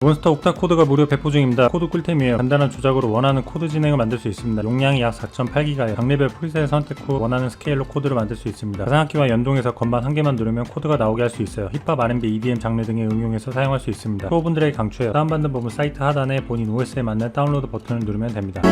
몬스터 옥타코드가 무료 배포 중입니다. 코드 꿀템이에요. 간단한 조작으로 원하는 코드 진행을 만들 수 있습니다. 용량이 약 4.8기가예요. 각레벨 프리셋을 선택 후 원하는 스케일로 코드를 만들 수 있습니다. 가상악기와 연동해서 건반 한 개만 누르면 코드가 나오게 할 수 있어요. 힙합, R&B, EDM 장르 등에 응용해서 사용할 수 있습니다. 프로분들에게 강추해요. 다운받는 법은 사이트 하단에 본인 OS에 맞는 다운로드 버튼을 누르면 됩니다.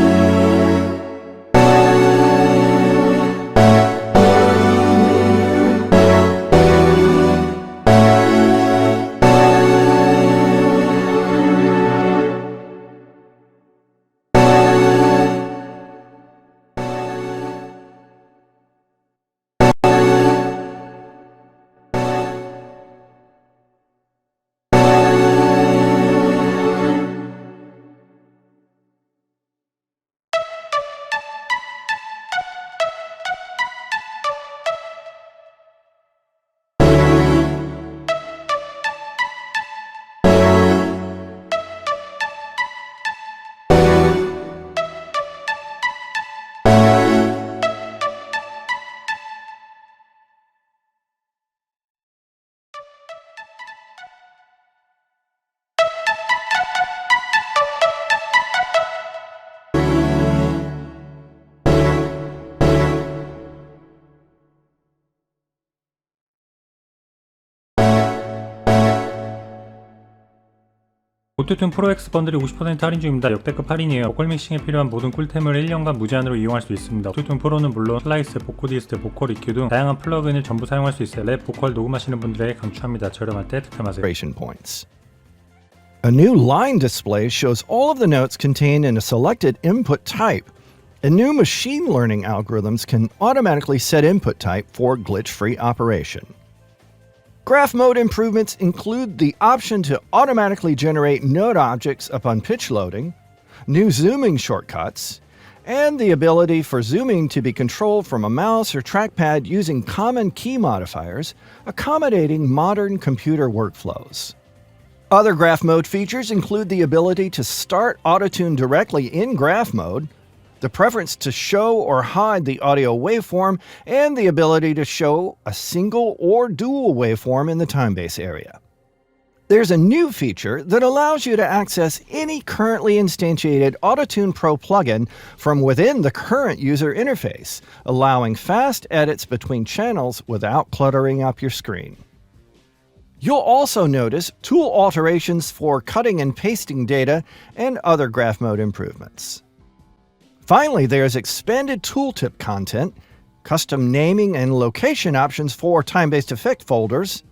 오토튠 프로 X 번들이 50% 할인 중입니다. 역대급 할인이에요. 보컬 믹싱에 필요한 모든 꿀템을 1년간 무제한으로 이용할 수 있습니다. 오토튠 프로는 물론 슬라이스, 보코디스트, 보컬 EQ 등 다양한 플러그인을 전부 사용할 수 있어요. 랩, 보컬 녹음하시는 분들에게 강추합니다. 저렴할 때 득템하세요. Points. A new line display shows all of the notes contained in a selected input type, and new machine learning algorithms can automatically set input type for glitch-free operation. Graph mode improvements include the option to automatically generate note objects upon pitch loading, new zooming shortcuts, and the ability for zooming to be controlled from a mouse or trackpad using common key modifiers, accommodating modern computer workflows. Other graph mode features include the ability to start AutoTune directly in graph mode, the preference to show or hide the audio waveform, and the ability to show a single or dual waveform in the timebase area. There's a new feature that allows you to access any currently instantiated AutoTune Pro plugin from within the current user interface, allowing fast edits between channels without cluttering up your screen. You'll also notice tool alterations for cutting and pasting data and other graph mode improvements. Finally, there's expanded tooltip content, custom naming and location options for time-based effect folders,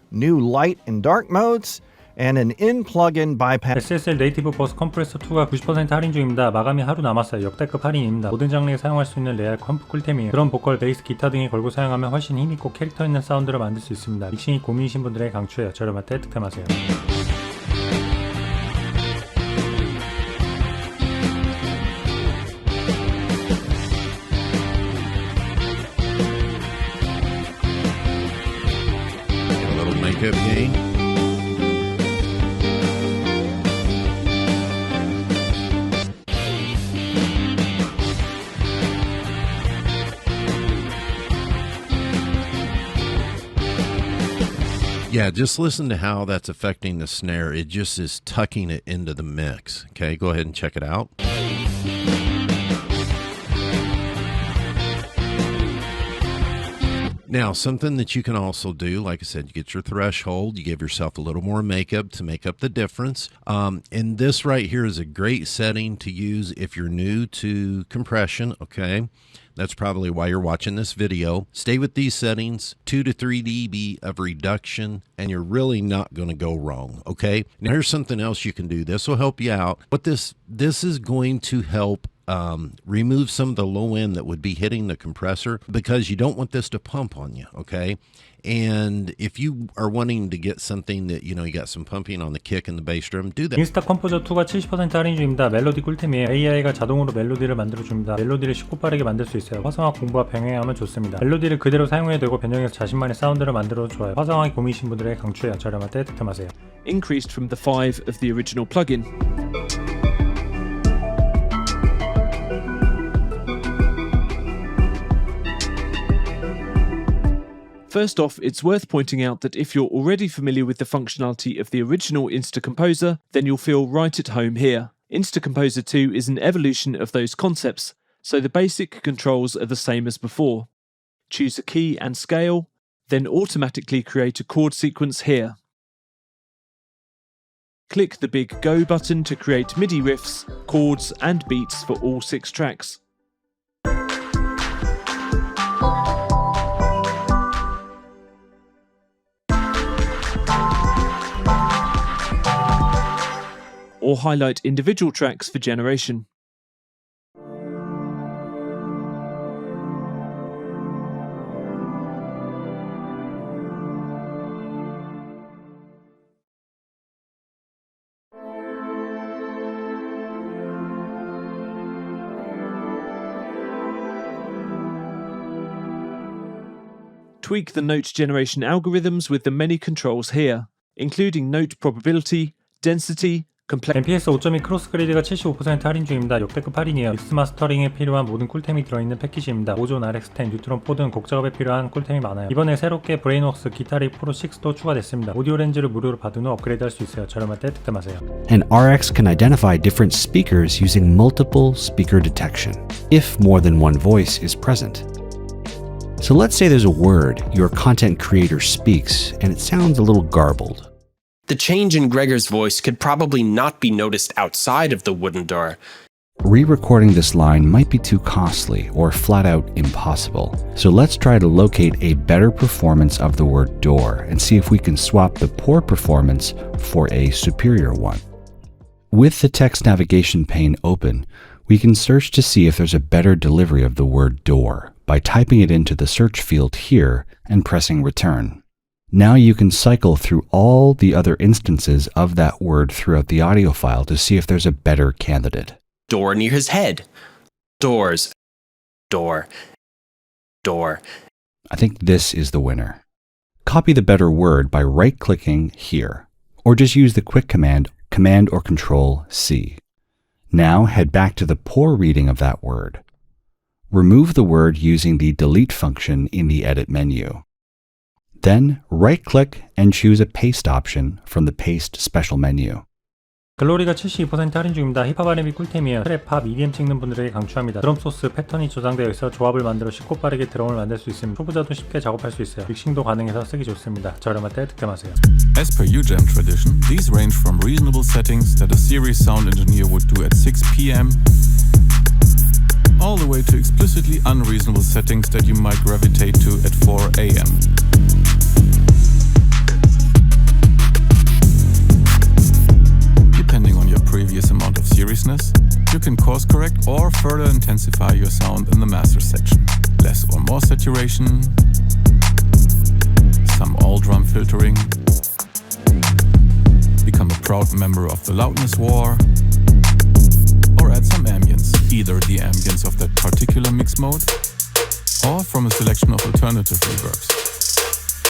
new light and dark modes, and an in-plugin bypass. SSL Native Bus Compressor 2가 90% 할인 중입니다. 마감이 하루 남았어요. 역대급 할인입니다. 모든 장르에 사용할 수 있는 레알 컴프 꿀템이에요. 드럼, 보컬, 베이스, 기타 등에 걸고 사용하면 훨씬 힘있고 캐릭터 있는 사운드를 만들 수 있습니다. 믹싱이 고민이신 분들에게 강추해요. 저렴할 때 득템하세요. Makeup game. Yeah, just listen to how that's affecting the snare. It just is tucking it into the mix. Okay, go ahead and check it out. Now, something that you can also do, like I said, you get your threshold, you give yourself a little more makeup to make up the difference. And this right here is a great setting to use if you're new to compression, okay? That's probably why you're watching this video. Stay with these settings, 2 to 3 dB of reduction, and you're really not going to go wrong, okay? Now, here's something else you can do. This will help you out. But this is going to help remove some of the low end that would be hitting the compressor, because you don't want this to pump on you, okay? And if you are wanting to get something that, you know, you got some pumping on the kick and the bass drum, do that. 인스타컴포저 2가 70% 할인 중입니다. 멜로디 꿀템이에요. AI가 자동으로 멜로디를 만들어줍니다. 멜로디를 쉽고 빠르게 만들 수 있어요. 화성학 공부와 병행하면 좋습니다. 멜로디를 그대로 사용해도 되고 변형해서 자신만의 사운드를 만들어도 좋아요. 화성학이 고민이신 분들에게 강추해요. 저렴할 때 득템하세요. Increased from the 5 of the original plugin. First off, it's worth pointing out that if you're already familiar with the functionality of the original InstaComposer, then you'll feel right at home here. InstaComposer 2 is an evolution of those concepts, so the basic controls are the same as before. Choose a key and scale, then automatically create a chord sequence here. Click the big Go button to create MIDI riffs, chords and beats for all 6 tracks. Or highlight individual tracks for generation. Tweak the note generation algorithms with the many controls here, including note probability, density, MPS 5.2 크로스그레이드가 75% 할인 중입니다. 역대급 할인이에요. 믹스 마스터링에 필요한 모든 꿀템이 들어있는 패키지입니다. 오존, RX10, 뉴트론 4 등 곡 작업에 필요한 꿀템이 많아요. 이번에 새롭게 브레인웍스 기타릭 프로 6도 추가됐습니다. 오디오 렌즈를 무료로 받은 후 업그레이드 할 수 있어요. 저렴할 때 득템하세요. And RX can identify different speakers using multiple speaker detection, if more than one voice is present. So let's say there's a word your content creator speaks and it sounds a little garbled. The change in Gregor's voice could probably not be noticed outside of the wooden door. Re-recording this line might be too costly or flat out impossible. So let's try to locate a better performance of the word door and see if we can swap the poor performance for a superior one. With the text navigation pane open, we can search to see if there's a better delivery of the word door by typing it into the search field here and pressing return. Now you can cycle through all the other instances of that word throughout the audio file to see if there's a better candidate. Door near his head. Doors. Door. Door. I think this is the winner. Copy the better word by right-clicking here, or just use the quick command or Control C. Now head back to the poor reading of that word. Remove the word using the delete function in the edit menu. Then right-click and choose a paste option from the paste special menu. 글로리가 72% 할인 중입니다. 힙합 R&B 꿀템이에요. 트랩, 팝, EDM 찍는 분들에게 강추합니다. 드럼 소스, 패턴이 조장되어 있어 조합을 만들어 쉽고 빠르게 드럼을 만들 수 있습니다. 초보자도 쉽게 작업할 수 있어요. 믹싱도 가능해서 쓰기 좋습니다. 저렴할 때 득템하세요. As per UJAM tradition, these range from reasonable settings that a serious sound engineer would do at 6 p.m. all the way to explicitly unreasonable settings that you might gravitate to at 4 a.m. Depending on your previous amount of seriousness, you can course correct or further intensify your sound in the master section. Less or more saturation, some all-drum filtering, become a proud member of the loudness war, or add some ambience, either the ambience of that particular mix mode or from a selection of alternative reverbs.